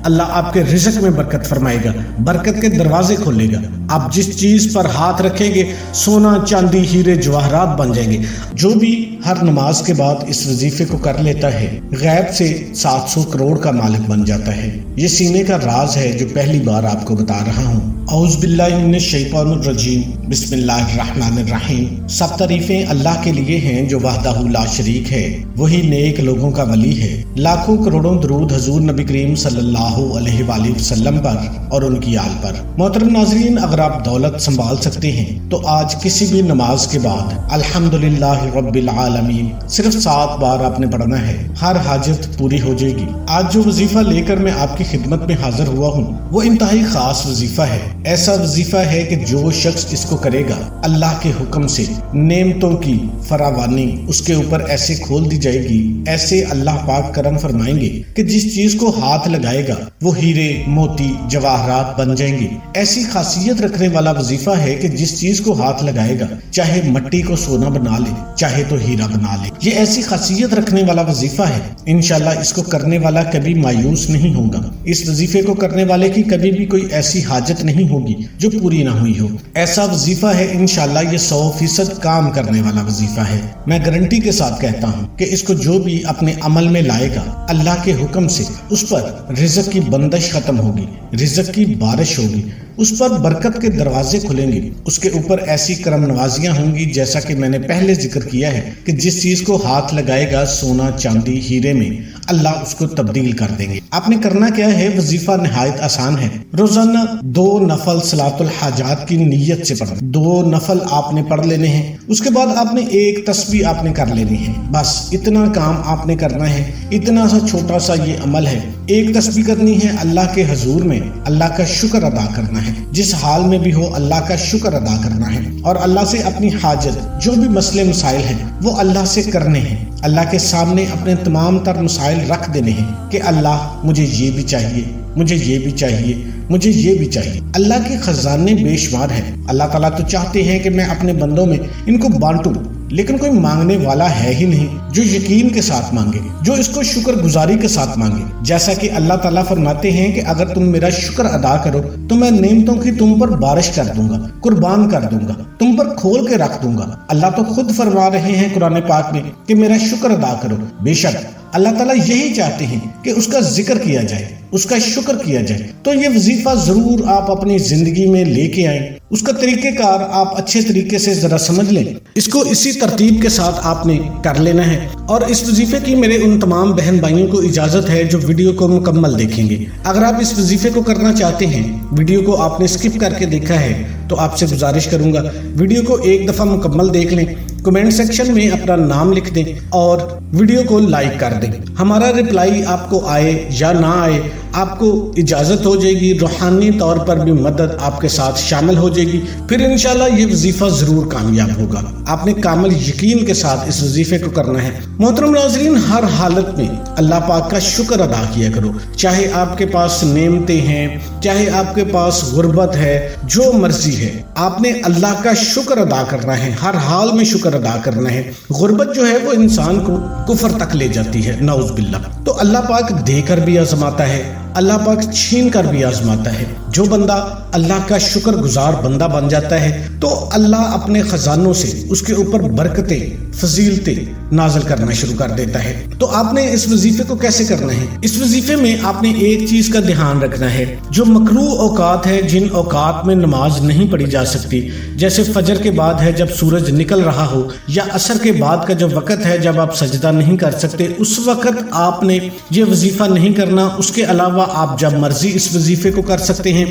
اللہ آپ کے رزق میں برکت فرمائے گا، برکت کے دروازے کھولے گا۔ آپ جس چیز پر ہاتھ رکھیں گے سونا چاندی ہیرے جواہرات بن جائیں گے۔ جو بھی ہر نماز کے بعد اس وظیفے کو کر لیتا ہے غیب سے 700 کروڑ کا مالک بن جاتا ہے۔ یہ سینے کا راز ہے جو پہلی بار آپ کو بتا رہا ہوں۔ اعوذ باللہ من الشیطان الرجیم، بسم اللہ الرحمن الرحیم۔ سب تعریفیں اللہ کے لیے ہیں جو وحدہ لا شریک ہے، وہی نیک لوگوں کا ولی ہے۔ لاکھوں کروڑوں درود حضور نبی کریم صلی اللہ علیہ وآلہ وسلم پر اور ان کی آل پر۔ محترم ناظرین، اگر آپ دولت سنبھال سکتے ہیں تو آج کسی بھی نماز کے بعد الحمدللہ رب العالمین صرف 7 بار آپ نے پڑھنا ہے، ہر حاجت پوری ہو جائے گی۔ آج جو وظیفہ لے کر میں آپ کی خدمت میں حاضر ہوا ہوں وہ انتہائی خاص وظیفہ ہے۔ ایسا وظیفہ ہے کہ جو شخص اس کو کرے گا اللہ کے حکم سے نعمتوں کی فراوانی اس کے اوپر ایسے کھول دی جائے گی، ایسے اللہ پاک کرم فرمائیں گے کہ جس چیز کو ہاتھ لگائے گا وہ ہیرے موتی جواہرات بن جائیں گے۔ ایسی خاصیت رکھنے والا وظیفہ ہے کہ جس چیز کو ہاتھ لگائے گا چاہے مٹی کو سونا بنا لے چاہے تو ہیرا بنا لے۔ یہ ایسی خاصیت رکھنے والا وظیفہ ہے، انشاءاللہ اس کو کرنے والا کبھی مایوس نہیں ہوگا۔ اس وظیفے کو کرنے والے کی کبھی بھی کوئی ایسی حاجت نہیں ہوگی جو پوری نہ ہوئی ہو۔ ایسا وظیفہ ہے انشاءاللہ یہ 100% کام کرنے والا وظیفہ ہے۔ میں گارنٹی کے ساتھ کہتا ہوں کہ اس کو جو بھی اپنے عمل میں لائے گا اللہ کے حکم سے اس پر رزق کی بندش ختم ہوگی، رزق کی بارش ہوگی، اس پر برکت کے دروازے کھلیں گے، اس کے اوپر ایسی کرم نوازیاں ہوں گی جیسا کہ میں نے پہلے ذکر کیا ہے کہ جس چیز کو ہاتھ لگائے گا سونا چاندی ہیرے میں اللہ اس کو تبدیل کر دیں گے۔ آپ نے کرنا کیا ہے؟ وظیفہ نہایت آسان ہے۔ روزانہ 2 نفل صلاۃ الحاجات کی نیت سے پڑھنا، 2 نفل آپ نے پڑھ لینے ہیں۔ اس کے بعد آپ نے 1 تسبیح آپ نے کر لینی ہے، بس اتنا کام آپ نے کرنا ہے۔ اتنا سا چھوٹا سا یہ عمل ہے۔ 1 تسبیح کرنی ہے، اللہ کے حضور میں اللہ کا شکر ادا کرنا ہے، جس حال میں بھی ہو اللہ کا شکر ادا کرنا ہے، اور اللہ سے اپنی حاجت جو بھی مسئلے مسائل ہیں وہ اللہ سے کرنے ہیں۔ اللہ کے سامنے اپنے تمام تر مسائل رکھ دینے ہیں کہ اللہ مجھے یہ بھی چاہیے، مجھے یہ بھی چاہیے، مجھے یہ بھی چاہیے۔ اللہ کے خزانے بے شمار ہیں۔ اللہ تعالیٰ تو چاہتے ہیں کہ میں اپنے بندوں میں ان کو بانٹوں، لیکن کوئی مانگنے والا ہے ہی نہیں جو یقین کے ساتھ مانگے، جو اس کو شکر گزاری کے ساتھ مانگے۔ جیسا کہ اللہ تعالیٰ فرماتے ہیں کہ اگر تم میرا شکر ادا کرو تو میں نعمتوں کی تم پر بارش کر دوں گا، قربان کر دوں گا، تم پر کھول کے رکھ دوں گا۔ اللہ تو خود فرما رہے ہیں قرآن پاک میں کہ میرا شکر ادا کرو۔ بے شک اللہ تعالیٰ یہی چاہتے ہیں کہ اس کا ذکر کیا جائے، اس کا شکر کیا جائے۔ تو یہ وظیفہ ضرور آپ اپنی زندگی میں لے کے آئیں۔ اس کا طریقہ کار آپ اچھے طریقے سے ذرا سمجھ لیں۔ اس کو اسی ترتیب کے ساتھ آپ نے کر لینا ہے۔ اور اس وظیفے کی میرے ان تمام بہن بھائیوں کو اجازت ہے جو ویڈیو کو مکمل دیکھیں گے۔ اگر آپ اس وظیفے کو کرنا چاہتے ہیں، ویڈیو کو آپ نے اسکپ کر کے دیکھا ہے، تو آپ سے گزارش کروں گا ویڈیو کو ایک دفعہ مکمل دیکھ لیں، کمنٹ سیکشن میں اپنا نام لکھ دیں اور ویڈیو کو لائک کر دیں۔ ہمارا رپلائی آپ کو آئے یا نہ آئے، آپ کو اجازت ہو جائے گی، روحانی طور پر بھی مدد آپ کے ساتھ شامل ہو جائے گی، پھر انشاءاللہ یہ وظیفہ ضرور کامیاب ہوگا۔ آپ نے کامل یقین کے ساتھ اس وظیفے کو کرنا ہے۔ محترم ناظرین، ہر حالت میں اللہ پاک کا شکر ادا کیا کرو، چاہے آپ کے پاس نعمتیں ہیں، چاہے آپ کے پاس غربت ہے، جو مرضی ہے، آپ نے اللہ کا شکر ادا کرنا ہے، ہر حال میں شکر ادا کرنا ہے۔ غربت جو ہے وہ انسان کو کفر تک لے جاتی ہے، نعوذ باللہ۔ تو اللہ پاک دے کر بھی آزماتا ہے، اللہ پاک چھین کر بھی آزماتا ہے۔ جو بندہ اللہ کا شکر گزار بندہ بن جاتا ہے تو اللہ اپنے خزانوں سے اس کے اوپر برکتیں فضیلتیں نازل کرنا شروع کر دیتا ہے۔ تو آپ نے اس وظیفے کو کیسے کرنا ہے؟ اس وظیفے میں آپ نے ایک چیز کا دھیان رکھنا ہے، جو مکروہ اوقات ہے، جن اوقات میں نماز نہیں پڑھی جا سکتی، جیسے فجر کے بعد ہے جب سورج نکل رہا ہو، یا عصر کے بعد کا جو وقت ہے جب آپ سجدہ نہیں کر سکتے، اس وقت آپ نے یہ وظیفہ نہیں کرنا۔ اس کے علاوہ آپ جب مرضی اس وظیفے کو کر سکتے ہیں۔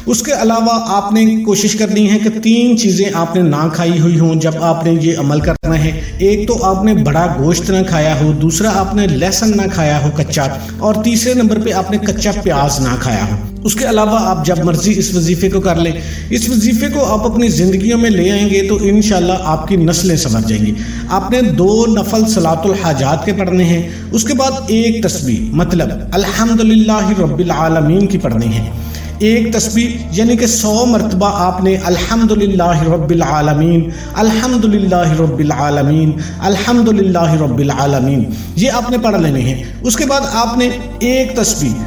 اس کے علاوہ آپ نے کوشش کرنی ہے کہ 3 چیزیں آپ نے نہ کھائی ہوئی ہوں جب آپ نے یہ عمل کرنا ہے۔ ایک تو آپ نے بڑا گوشت نہ کھایا ہو، دوسرا آپ نے لہسن نہ کھایا ہو کچا، اور تیسرے نمبر پہ آپ نے کچا پیاز نہ کھایا ہو۔ اس کے علاوہ آپ جب مرضی اس وظیفے کو کر لیں۔ اس وظیفے کو آپ اپنی زندگیوں میں لے آئیں گے تو انشاءاللہ آپ کی نسلیں سنور جائیں گی۔ آپ نے 2 نفل صلاۃ الحاجات کے پڑھنے ہیں، اس کے بعد 1 تسبیح مطلب الحمدللہ رب العالمین کی پڑھنی ہے۔ 1 تسبیح یعنی کہ 100 مرتبہ آپ نے الحمدللہ رب العالمین، الحمدللہ رب العالمین، الحمدللہ رب العالمین، یہ آپ نے پڑھ لینے ہیں۔ اس کے بعد آپ نے 1 تسبیح